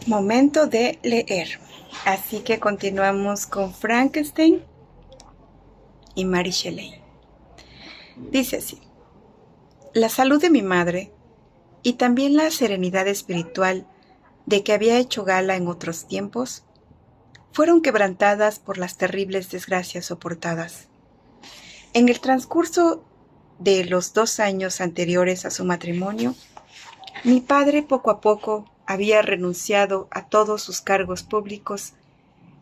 Momento de leer. Así que continuamos con Frankenstein y Mary Shelley. Dice así: la salud de mi madre y también la serenidad espiritual de que había hecho gala en otros tiempos fueron quebrantadas por las terribles desgracias soportadas. En el transcurso de los 2 años anteriores a su matrimonio, mi padre poco a poco había renunciado a todos sus cargos públicos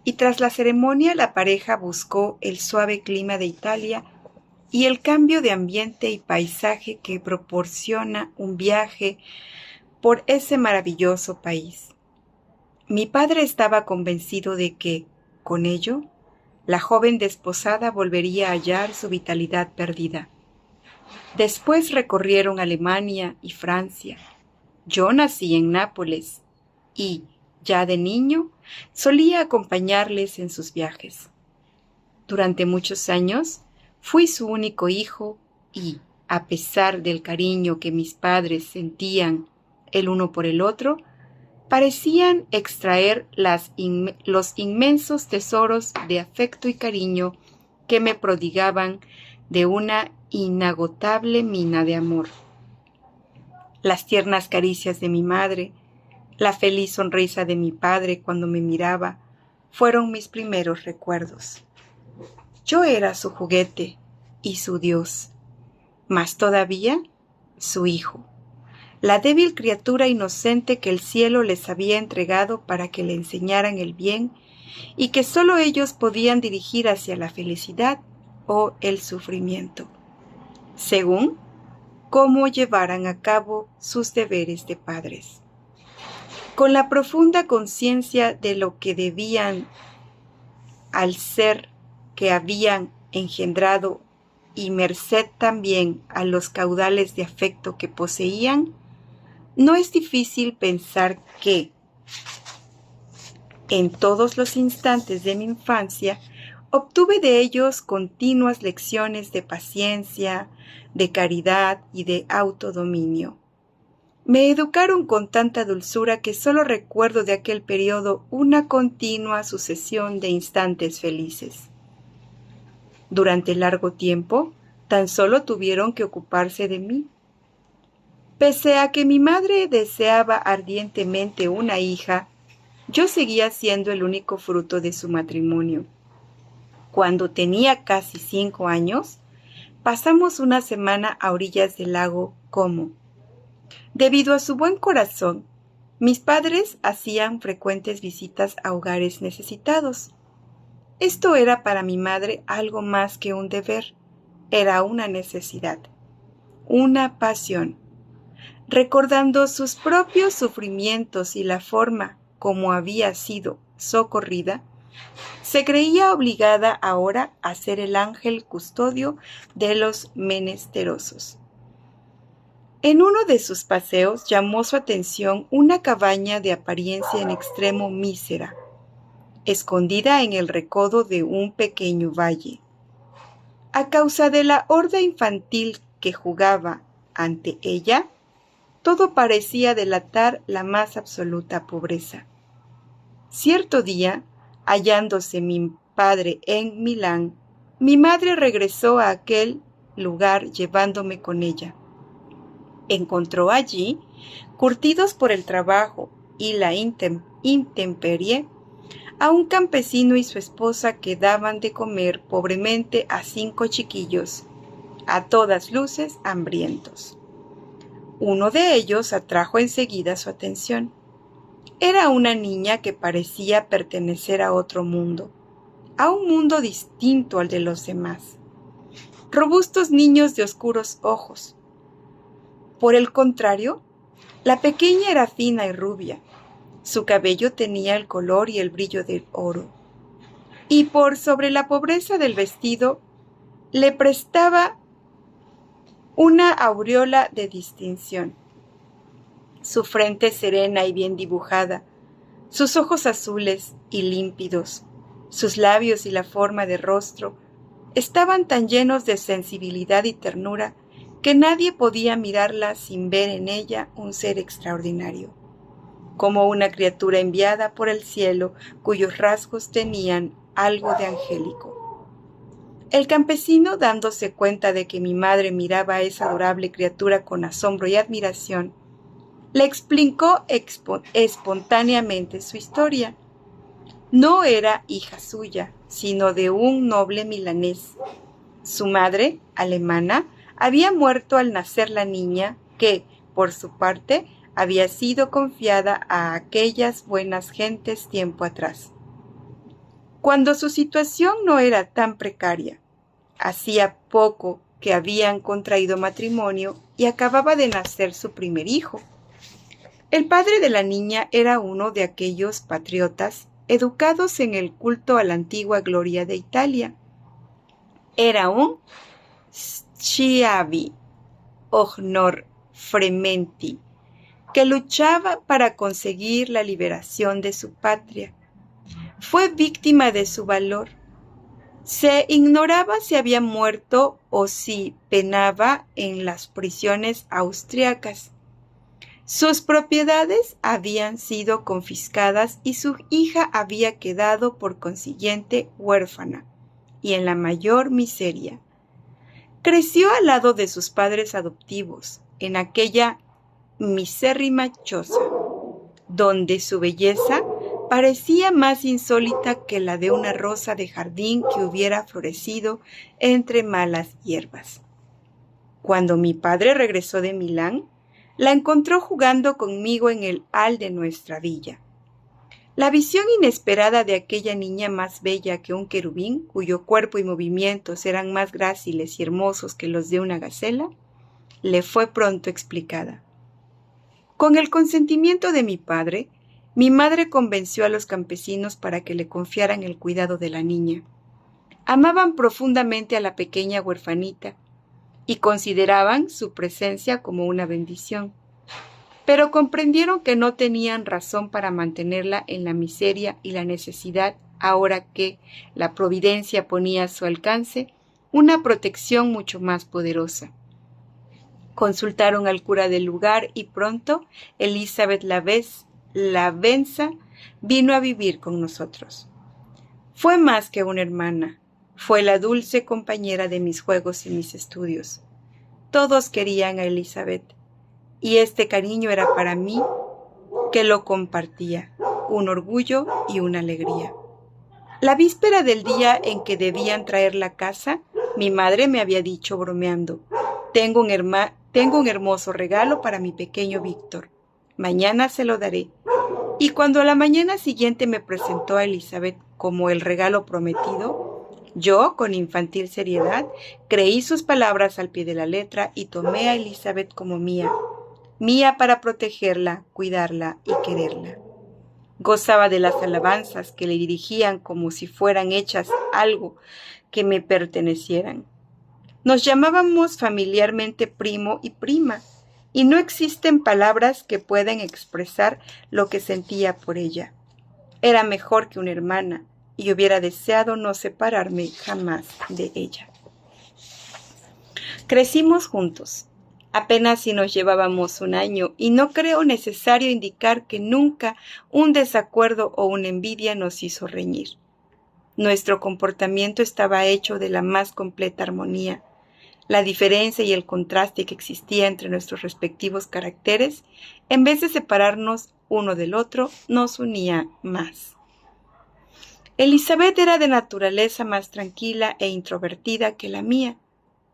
y tras la ceremonia la pareja buscó el suave clima de Italia y el cambio de ambiente y paisaje que proporciona un viaje por ese maravilloso país. Mi padre estaba convencido de que, con ello, la joven desposada volvería a hallar su vitalidad perdida. Después recorrieron Alemania y Francia. Yo nací en Nápoles y, ya de niño, solía acompañarles en sus viajes. Durante muchos años fui su único hijo y, a pesar del cariño que mis padres sentían el uno por el otro, parecían extraer los inmensos tesoros de afecto y cariño que me prodigaban de una inagotable mina de amor. Las tiernas caricias de mi madre, la feliz sonrisa de mi padre cuando me miraba, fueron mis primeros recuerdos. Yo era su juguete y su Dios, mas todavía su hijo, la débil criatura inocente que el cielo les había entregado para que le enseñaran el bien y que sólo ellos podían dirigir hacia la felicidad o el sufrimiento, según cómo llevaran a cabo sus deberes de padres. Con la profunda conciencia de lo que debían al ser que habían engendrado y merced también a los caudales de afecto que poseían, no es difícil pensar que, en todos los instantes de mi infancia, obtuve de ellos continuas lecciones de paciencia, de caridad y de autodominio. Me educaron con tanta dulzura que solo recuerdo de aquel periodo una continua sucesión de instantes felices. Durante largo tiempo, tan solo tuvieron que ocuparse de mí. Pese a que mi madre deseaba ardientemente una hija, yo seguía siendo el único fruto de su matrimonio. Cuando tenía casi 5 años, pasamos una semana a orillas del lago Como. Debido a su buen corazón, mis padres hacían frecuentes visitas a hogares necesitados. Esto era para mi madre algo más que un deber, era una necesidad, una pasión. Recordando sus propios sufrimientos y la forma como había sido socorrida, se creía obligada ahora a ser el ángel custodio de los menesterosos. En uno de sus paseos llamó su atención una cabaña de apariencia en extremo mísera, escondida en el recodo de un pequeño valle. A causa de la horda infantil que jugaba ante ella, todo parecía delatar la más absoluta pobreza. Cierto día, hallándose mi padre en Milán, mi madre regresó a aquel lugar llevándome con ella. Encontró allí, curtidos por el trabajo y la intemperie, a un campesino y su esposa que daban de comer pobremente a 5 chiquillos, a todas luces hambrientos. Uno de ellos atrajo enseguida su atención. Era una niña que parecía pertenecer a otro mundo, a un mundo distinto al de los demás. Robustos niños de oscuros ojos. Por el contrario, la pequeña era fina y rubia. Su cabello tenía el color y el brillo del oro. Y por sobre la pobreza del vestido, le prestaba una aureola de distinción. Su frente serena y bien dibujada, sus ojos azules y límpidos, sus labios y la forma de rostro estaban tan llenos de sensibilidad y ternura que nadie podía mirarla sin ver en ella un ser extraordinario. como una criatura enviada por el cielo cuyos rasgos tenían algo de angélico. El campesino, dándose cuenta de que mi madre miraba a esa adorable criatura con asombro y admiración, le explicó espontáneamente su historia. No era hija suya, sino de un noble milanés. Su madre, alemana, había muerto al nacer la niña, que, por su parte, había sido confiada a aquellas buenas gentes tiempo atrás. Cuando su situación no era tan precaria, hacía poco que habían contraído matrimonio y acababa de nacer su primer hijo. El padre de la niña era uno de aquellos patriotas educados en el culto a la antigua gloria de Italia. Era un Schiavi, Ognor Frementi, que luchaba para conseguir la liberación de su patria. Fue víctima de su valor. Se ignoraba si había muerto o si penaba en las prisiones austriacas. Sus propiedades habían sido confiscadas y su hija había quedado por consiguiente huérfana y en la mayor miseria. Creció al lado de sus padres adoptivos, en aquella misérrima choza, donde su belleza parecía más insólita que la de una rosa de jardín que hubiera florecido entre malas hierbas. Cuando mi padre regresó de Milán, la encontró jugando conmigo en el hall de nuestra villa. La visión inesperada de aquella niña más bella que un querubín, cuyo cuerpo y movimientos eran más gráciles y hermosos que los de una gacela, le fue pronto explicada. Con el consentimiento de mi padre, mi madre convenció a los campesinos para que le confiaran el cuidado de la niña. Amaban profundamente a la pequeña huerfanita y consideraban su presencia como una bendición, pero comprendieron que no tenían razón para mantenerla en la miseria y la necesidad ahora que la providencia ponía a su alcance una protección mucho más poderosa. Consultaron al cura del lugar y pronto Elizabeth Lavenza vino a vivir con nosotros. Fue más que una hermana, fue la dulce compañera de mis juegos y mis estudios. Todos querían a Elizabeth, y este cariño era para mí, que lo compartía, un orgullo y una alegría. La víspera del día en que debían traerla a casa, mi madre me había dicho bromeando: Tengo un hermoso regalo para mi pequeño Víctor. Mañana se lo daré. Y cuando a la mañana siguiente me presentó a Elizabeth como el regalo prometido, yo, con infantil seriedad, creí sus palabras al pie de la letra y tomé a Elizabeth como mía para protegerla, cuidarla y quererla. Gozaba de las alabanzas que le dirigían como si fueran hechas algo que me pertenecieran. Nos llamábamos familiarmente primo y prima, y no existen palabras que puedan expresar lo que sentía por ella. Era mejor que una hermana, y hubiera deseado no separarme jamás de ella. Crecimos juntos. Apenas si nos llevábamos un año, y no creo necesario indicar que nunca un desacuerdo o una envidia nos hizo reñir. Nuestro comportamiento estaba hecho de la más completa armonía. La diferencia y el contraste que existía entre nuestros respectivos caracteres, en vez de separarnos uno del otro, nos unía más. Elizabeth era de naturaleza más tranquila e introvertida que la mía.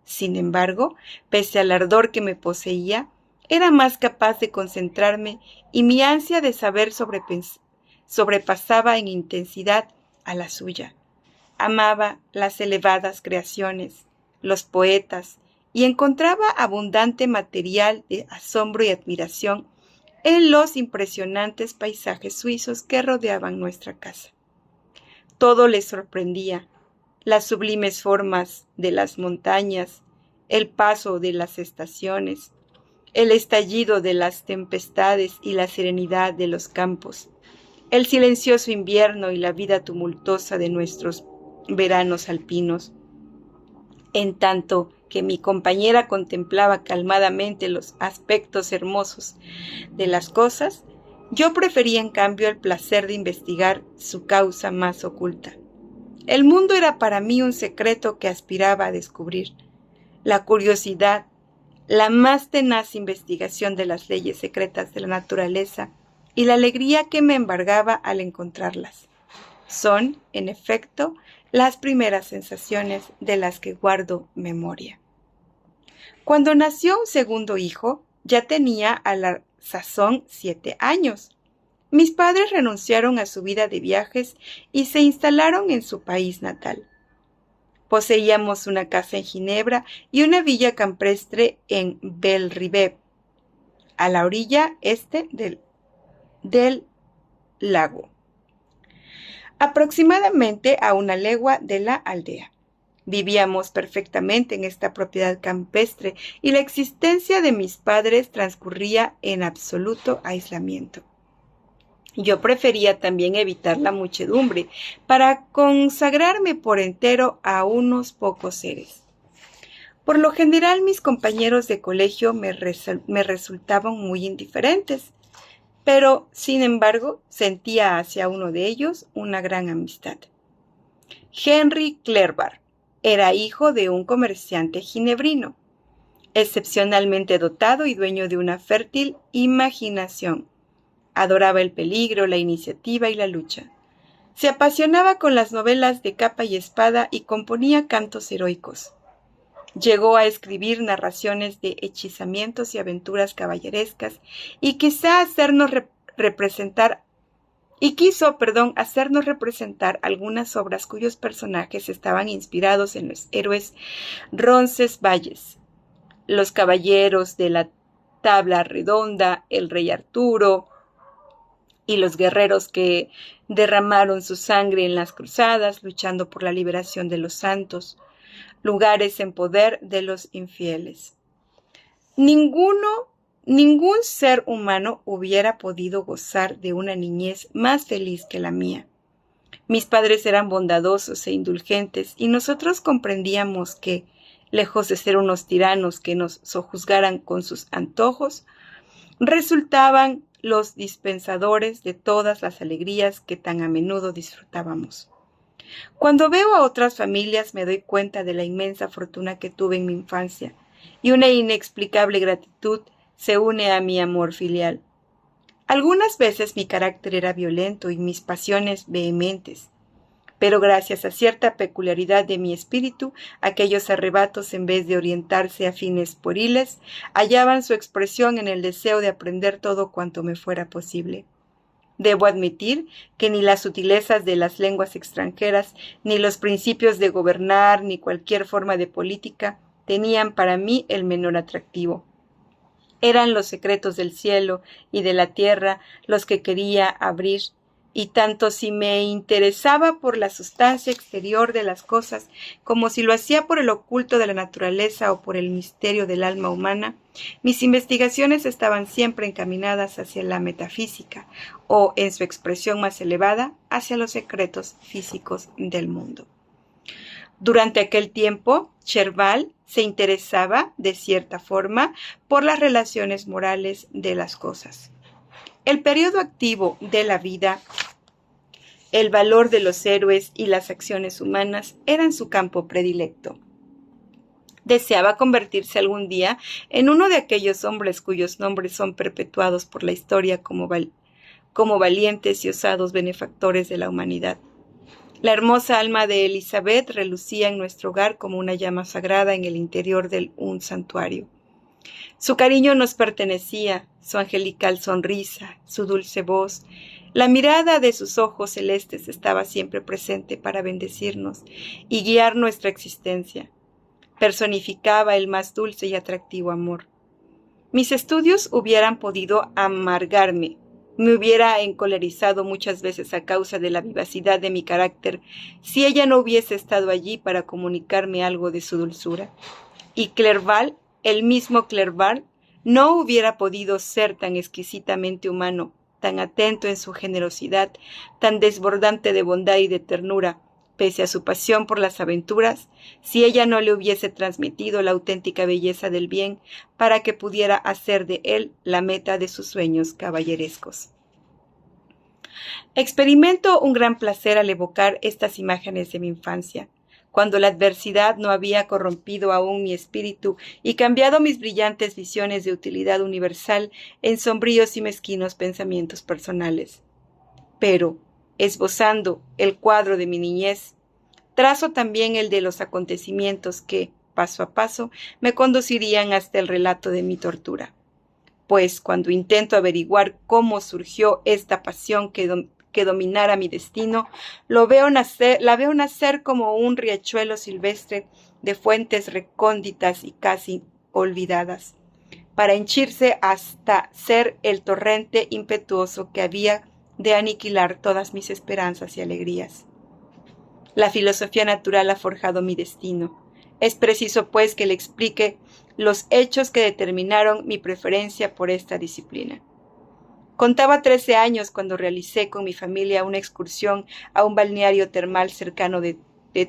Sin embargo, pese al ardor que me poseía, era más capaz de concentrarme y mi ansia de saber sobrepasaba en intensidad a la suya. Amaba las elevadas creaciones, los poetas, y encontraba abundante material de asombro y admiración en los impresionantes paisajes suizos que rodeaban nuestra casa. Todo le sorprendía: las sublimes formas de las montañas, el paso de las estaciones, el estallido de las tempestades y la serenidad de los campos, el silencioso invierno y la vida tumultuosa de nuestros veranos alpinos. En tanto que mi compañera contemplaba calmadamente los aspectos hermosos de las cosas, Yo prefería en cambio el placer de investigar su causa más oculta. El mundo era para mí un secreto que aspiraba a descubrir. La curiosidad, la más tenaz investigación de las leyes secretas de la naturaleza y la alegría que me embargaba al encontrarlas. Son, en efecto, las primeras sensaciones de las que guardo memoria. Cuando nació un segundo hijo, ya tenía a la sazón 7 años. Mis padres renunciaron a su vida de viajes y se instalaron en su país natal. Poseíamos una casa en Ginebra y una villa campestre en Belle-Rive, a la orilla este del lago, aproximadamente a una legua de la aldea. Vivíamos perfectamente en esta propiedad campestre y la existencia de mis padres transcurría en absoluto aislamiento. Yo prefería también evitar la muchedumbre para consagrarme por entero a unos pocos seres. Por lo general, mis compañeros de colegio me resultaban muy indiferentes, pero, sin embargo, sentía hacia uno de ellos una gran amistad. Henry Clerval era hijo de un comerciante ginebrino, excepcionalmente dotado y dueño de una fértil imaginación. Adoraba el peligro, la iniciativa y la lucha. Se apasionaba con las novelas de capa y espada y componía cantos heroicos. Llegó a escribir narraciones de hechizamientos y aventuras caballerescas y quiso hacernos representar algunas obras cuyos personajes estaban inspirados en los héroes Roncesvalles, los caballeros de la tabla redonda, el rey Arturo y los guerreros que derramaron su sangre en las cruzadas luchando por la liberación de los santos, lugares en poder de los infieles. Ningún ser humano hubiera podido gozar de una niñez más feliz que la mía. Mis padres eran bondadosos e indulgentes y nosotros comprendíamos que, lejos de ser unos tiranos que nos sojuzgaran con sus antojos, resultaban los dispensadores de todas las alegrías que tan a menudo disfrutábamos. Cuando veo a otras familias me doy cuenta de la inmensa fortuna que tuve en mi infancia y una inexplicable gratitud se une a mi amor filial. Algunas veces mi carácter era violento y mis pasiones vehementes, pero gracias a cierta peculiaridad de mi espíritu, aquellos arrebatos, en vez de orientarse a fines pueriles, hallaban su expresión en el deseo de aprender todo cuanto me fuera posible. Debo admitir que ni las sutilezas de las lenguas extranjeras, ni los principios de gobernar, ni cualquier forma de política tenían para mí el menor atractivo. Eran los secretos del cielo y de la tierra los que quería abrir, y tanto si me interesaba por la sustancia exterior de las cosas, como si lo hacía por el oculto de la naturaleza o por el misterio del alma humana, mis investigaciones estaban siempre encaminadas hacia la metafísica, o, en su expresión más elevada, hacia los secretos físicos del mundo. Durante aquel tiempo, Clerval se interesaba, de cierta forma, por las relaciones morales de las cosas. El periodo activo de la vida, el valor de los héroes y las acciones humanas eran su campo predilecto. Deseaba convertirse algún día en uno de aquellos hombres cuyos nombres son perpetuados por la historia como valientes y osados benefactores de la humanidad. La hermosa alma de Elizabeth relucía en nuestro hogar como una llama sagrada en el interior de un santuario. Su cariño nos pertenecía, su angelical sonrisa, su dulce voz, la mirada de sus ojos celestes estaba siempre presente para bendecirnos y guiar nuestra existencia. Personificaba el más dulce y atractivo amor. Mis estudios hubieran podido amargarme, me hubiera encolerizado muchas veces a causa de la vivacidad de mi carácter si ella no hubiese estado allí para comunicarme algo de su dulzura. Y Clerval, el mismo Clerval, no hubiera podido ser tan exquisitamente humano, tan atento en su generosidad, tan desbordante de bondad y de ternura, pese a su pasión por las aventuras, si ella no le hubiese transmitido la auténtica belleza del bien para que pudiera hacer de él la meta de sus sueños caballerescos. Experimento un gran placer al evocar estas imágenes de mi infancia, cuando la adversidad no había corrompido aún mi espíritu y cambiado mis brillantes visiones de utilidad universal en sombríos y mezquinos pensamientos personales. Pero, esbozando el cuadro de mi niñez, trazo también el de los acontecimientos que, paso a paso, me conducirían hasta el relato de mi tortura. Pues cuando intento averiguar cómo surgió esta pasión que dominara mi destino, la veo nacer como un riachuelo silvestre de fuentes recónditas y casi olvidadas, para henchirse hasta ser el torrente impetuoso que había de aniquilar todas mis esperanzas y alegrías. La filosofía natural ha forjado mi destino. Es preciso, pues, que le explique los hechos que determinaron mi preferencia por esta disciplina. Contaba 13 años cuando realicé con mi familia una excursión a un balneario termal cercano de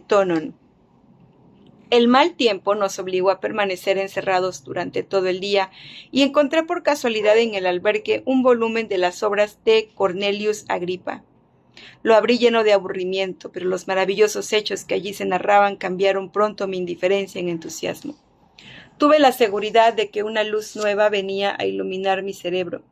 Tonon. El mal tiempo nos obligó a permanecer encerrados durante todo el día y encontré por casualidad en el albergue un volumen de las obras de Cornelius Agrippa. Lo abrí lleno de aburrimiento, pero los maravillosos hechos que allí se narraban cambiaron pronto mi indiferencia en entusiasmo. Tuve la seguridad de que una luz nueva venía a iluminar mi cerebro.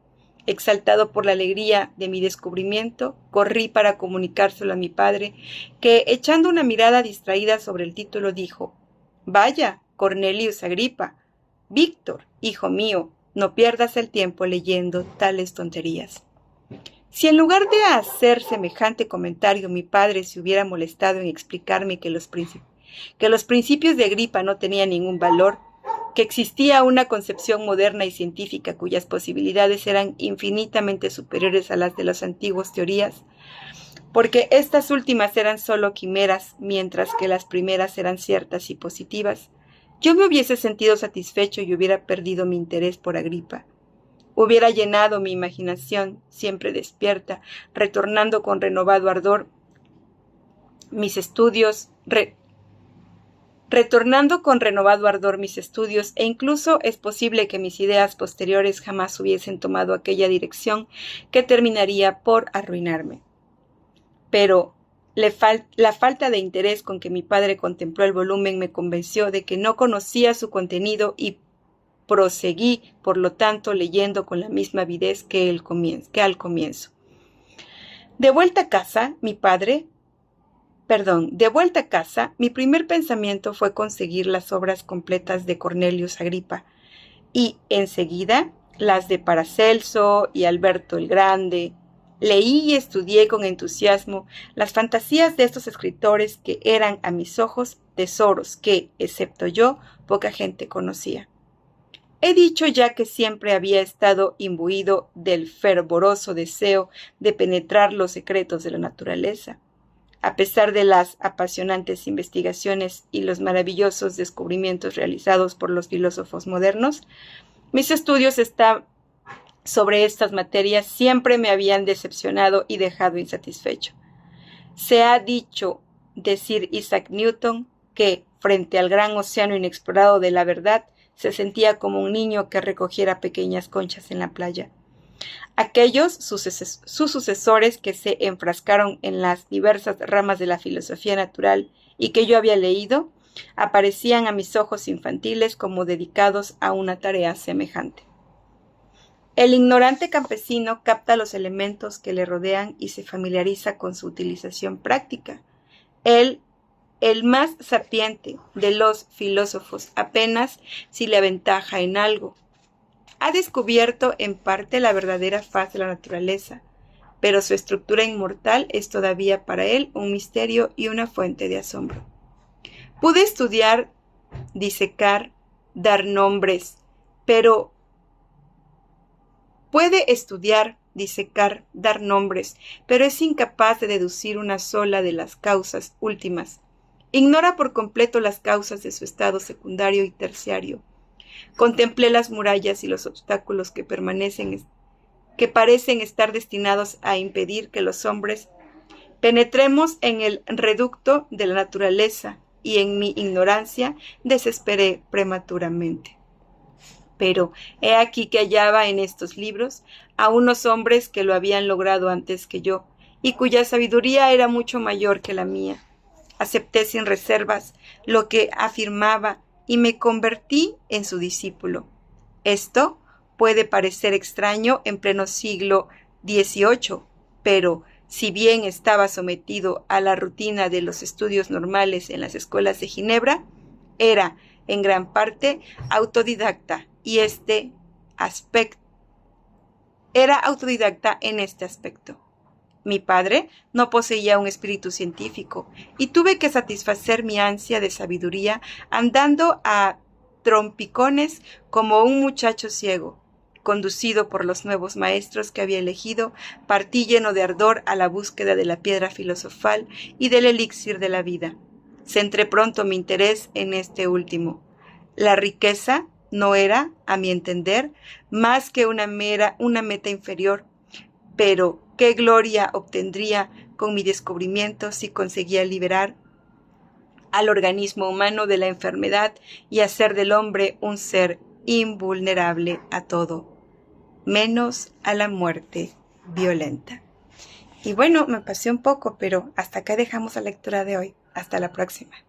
Exaltado por la alegría de mi descubrimiento, corrí para comunicárselo a mi padre, que, echando una mirada distraída sobre el título, dijo: «Vaya, Cornelius Agrippa. Víctor, hijo mío, no pierdas el tiempo leyendo tales tonterías». Si en lugar de hacer semejante comentario mi padre se hubiera molestado en explicarme que los principios de Agripa no tenían ningún valor, que existía una concepción moderna y científica cuyas posibilidades eran infinitamente superiores a las de las antiguas teorías, porque estas últimas eran solo quimeras, mientras que las primeras eran ciertas y positivas, yo me hubiese sentido satisfecho y hubiera perdido mi interés por Agripa. Hubiera llenado mi imaginación, siempre despierta, retornando con renovado ardor mis estudios, e incluso es posible que mis ideas posteriores jamás hubiesen tomado aquella dirección que terminaría por arruinarme. Pero la falta de interés con que mi padre contempló el volumen me convenció de que no conocía su contenido y proseguí, por lo tanto, leyendo con la misma avidez que al comienzo. De vuelta a casa, mi primer pensamiento fue conseguir las obras completas de Cornelius Agrippa y, enseguida, las de Paracelso y Alberto el Grande. Leí y estudié con entusiasmo las fantasías de estos escritores que eran, a mis ojos, tesoros que, excepto yo, poca gente conocía. He dicho ya que siempre había estado imbuido del fervoroso deseo de penetrar los secretos de la naturaleza. A pesar de las apasionantes investigaciones y los maravillosos descubrimientos realizados por los filósofos modernos, mis estudios sobre estas materias siempre me habían decepcionado y dejado insatisfecho. Se ha dicho de Sir Isaac Newton que, frente al gran océano inexplorado de la verdad, se sentía como un niño que recogiera pequeñas conchas en la playa. Aquellos, sus sucesores que se enfrascaron en las diversas ramas de la filosofía natural y que yo había leído, aparecían a mis ojos infantiles como dedicados a una tarea semejante. El ignorante campesino capta los elementos que le rodean y se familiariza con su utilización práctica. El más sapiente de los filósofos, apenas si le aventaja en algo, ha descubierto en parte la verdadera faz de la naturaleza, pero su estructura inmortal es todavía para él un misterio y una fuente de asombro. Pude estudiar, disecar, dar nombres, pero es incapaz de deducir una sola de las causas últimas. Ignora por completo las causas de su estado secundario y terciario. Contemplé las murallas y los obstáculos que parecen estar destinados a impedir que los hombres penetremos en el reducto de la naturaleza, y en mi ignorancia desesperé prematuramente. Pero he aquí que hallaba en estos libros a unos hombres que lo habían logrado antes que yo, y cuya sabiduría era mucho mayor que la mía. Acepté sin reservas lo que afirmaba y me convertí en su discípulo. Esto puede parecer extraño en pleno siglo XVIII, pero si bien estaba sometido a la rutina de los estudios normales en las escuelas de Ginebra, era en gran parte autodidacta era autodidacta en este aspecto. Mi padre no poseía un espíritu científico y tuve que satisfacer mi ansia de sabiduría andando a trompicones como un muchacho ciego. Conducido por los nuevos maestros que había elegido, partí lleno de ardor a la búsqueda de la piedra filosofal y del elixir de la vida. Centré pronto mi interés en este último. La riqueza no era, a mi entender, más que una meta inferior, pero qué gloria obtendría con mi descubrimiento si conseguía liberar al organismo humano de la enfermedad y hacer del hombre un ser invulnerable a todo, menos a la muerte violenta. Y bueno, me pasé un poco, pero hasta acá dejamos la lectura de hoy. Hasta la próxima.